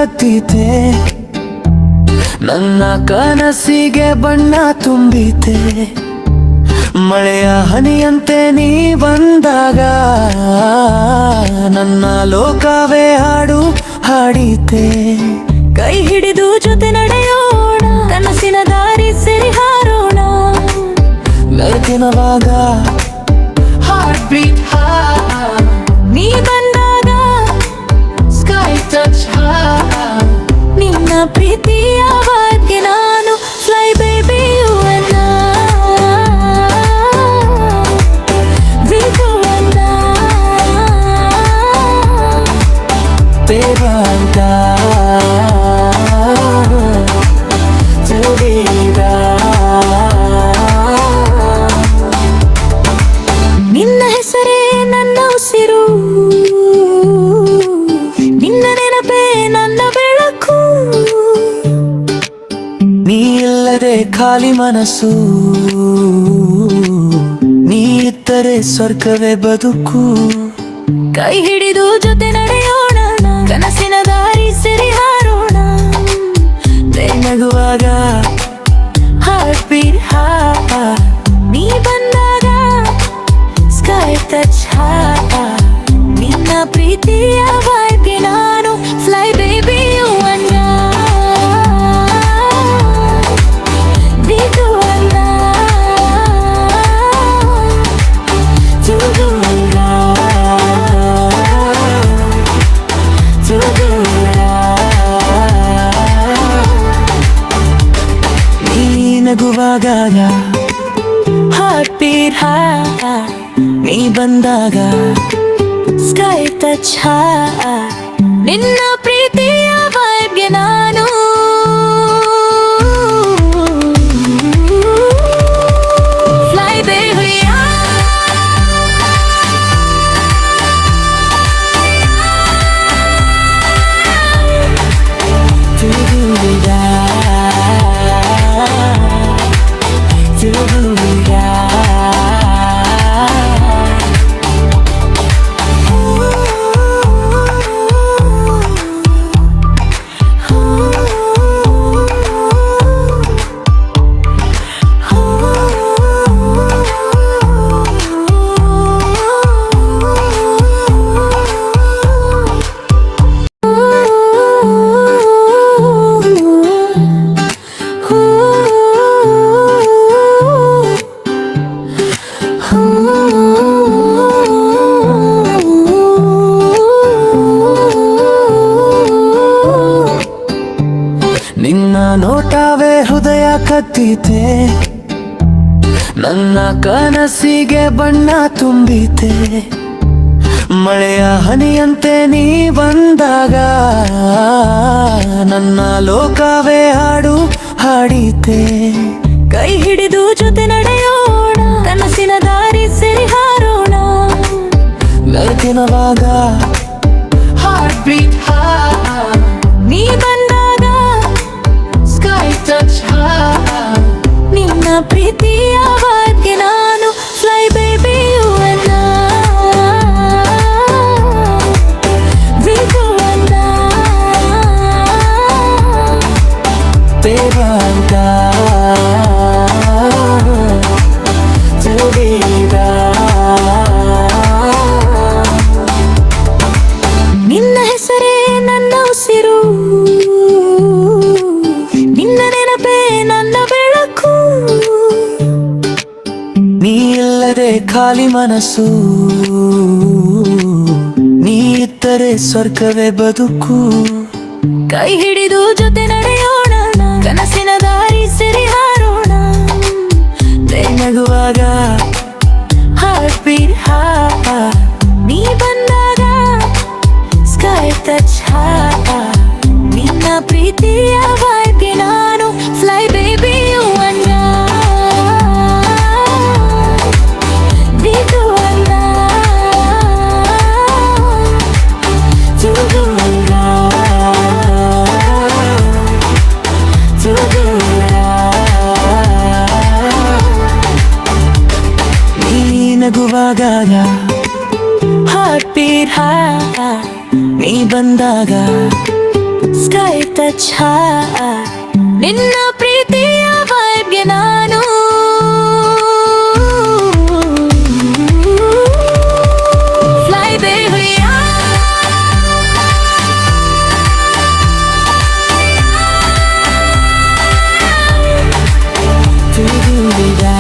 ಕತ್ತಿತೆ, ನನ್ನ ಕನಸಿಗೆ ಬಣ್ಣ ತುಂಬಿತೆ. ಮಳೆಯ ಹನಿಯಂತೆ ನೀ ಬಂದಾಗ ನನ್ನ ಲೋಕವೇ ಹಾಡು ಹಾಡಿತೆ. ಕೈ ಹಿಡಿದು ಜೊತೆ ನಡೆಯೋಣ, ಕನಸಿನ ದಾರಿ ಸೆರೆ ಹಾರೋಣ. ಬೆಳಕಿನವಾಗ ಹಾರ್ಟ್ ಬೀಟ್ ನೀ ಬಂದಾಗ ಸ್ಕೈ ಟಚ್ ನಿನ್ನ ಪ್ರೀತಿಯ ವಾದ್ಯ ನಾನು ಫ್ಲೈ ಬೇಬಿ ಯು ಅನ್ನ ವಿಗುವನ್ನ ದೇವಂತ ಜುಡಿದ. ನಿನ್ನ ಹೆಸರೇ ನನ್ನ ಉಸಿರು, ನಿನ್ನ ನೆನಪೇ ನನ್ನ ಬೆಳಕು. ನೀ ಇಲ್ಲದೆ ಖಾಲಿ ಮನಸ್ಸು, ನೀ ಇದ್ದರೆ ಸ್ವರ್ಗವೇ ಬದುಕು. ಕೈ ಹಿಡಿದು ಜೊತೆ ನಡೆಯೋಣ, ಕನಸಿನ ದಾರಿ ಸೆರೆ ಹಾರೋಣ. ನಗುವಾಗ ಹಾರ್ಟ್ ಬೀಟ್ ನೀ ಬಂದಾಗ ಸ್ಕೈ ಟಚ್ ನಿನ್ನ ಪ್ರೀತಿಯ ವಾದ್ಯ ನಾನು ಫ್ಲೈ ಬೇಬಿ ಯು ಅನ್ನ ವಿಗುವನ್ನ ಜುಗುವನ್ನ ಜುಗುವನ್ನ. ನೀ ನಗುವಾಗ ಹಾರ್ಟ್ ಬೀಟ್ ನೀ ಬಂದಾಗ ಸ್ಕೈ ಟಚ್ ನಿನ್ನ ಪ್ರೀತಿಯ ವಾದ್ಯ ನಾನು ಫ್ಲೈ ಬೇಬಿ ಜುಗುವಿದ ಜುಗುವಿದ. ನಿನ್ನ ನೋಟವೇ ಹೃದಯ ಕತ್ತಿತೆ, ನನ್ನ ಕನಸಿಗೆ ಬಣ್ಣ ತುಂಬಿತೆ. ಮಳೆಯ ಹನಿಯಂತೆ ನೀ ಬಂದಾಗ ನನ್ನ ಲೋಕವೇ ಹಾಡು ಹಾಡಿತೆ. ಕೈ ಹಿಡಿದು ಜೊತೆ ನಡೆಯೋಣ, ಕನಸಿನ ದಾರಿ ಸೆರೆ ಹಾರೋಣ. ಬೆಳಕಿನವಾಗ ಹಾರ್ಟ್ ಬೀಟ್ ನೀ ಬಂದಾಗ ಸ್ಕೈ ಟಚ್ ನಿನ್ನ ಪ್ರೀತಿಯ ವಾದ್ಯ ನಾನು ಫ್ಲೈ ಬೇಬಿ ಯು ಅನ್ನ ವಿಗುವನ್ನ ದೇವಂತ ಜುಡಿದ. ನಿನ್ನ ಹೆಸರೇ ನನ್ನ ಉಸಿರು, ನಿನ್ನ ನೆನಪೇ ನನ್ನ ಬೆಳಕು. ನೀ ಇಲ್ಲದೆ ಖಾಲಿ ಮನಸ್ಸು, ನೀ ಇದ್ದರೆ ಸ್ವರ್ಗವೇ ಬದುಕು. ಕೈ ಹಿಡಿದು ಜೊತೆ ನಡೆಯೋಣ, ಕನಸಿನ ದಾರಿ ಸೆರೆ ಹಾರೋಣ. ನಗುವಾಗ ಹಾರ್ಟ್ ಬೀಟ್ ನೀ ಬಂದಾಗ ಸ್ಕೈ ಟಚ್ ನಿನ್ನ ಪ್ರೀತಿಯ ವಾದ್ಯ ನಾನು ಫ್ಲೈ ಬೇಬಿ ಯು ಅನ್ನ ವಿಗುವನ್ನ ಜುಗುವನ್ನ ಜುಗುವನ್ನ. ನೀ ನಗುವಾಗ ಹಾರ್ಟ್ ಬೀಟ್ ನೀ ಬಂದಾಗ ಸ್ಕೈ ಟಚ್ ನಿನ್ನ ಪ್ರೀತಿಯ ವೈಬ್ಗೆ ನಾನು ಫ್ಲೈ ಬೇಹುಯ್ಯ ತಿರುಗುವಿರಾ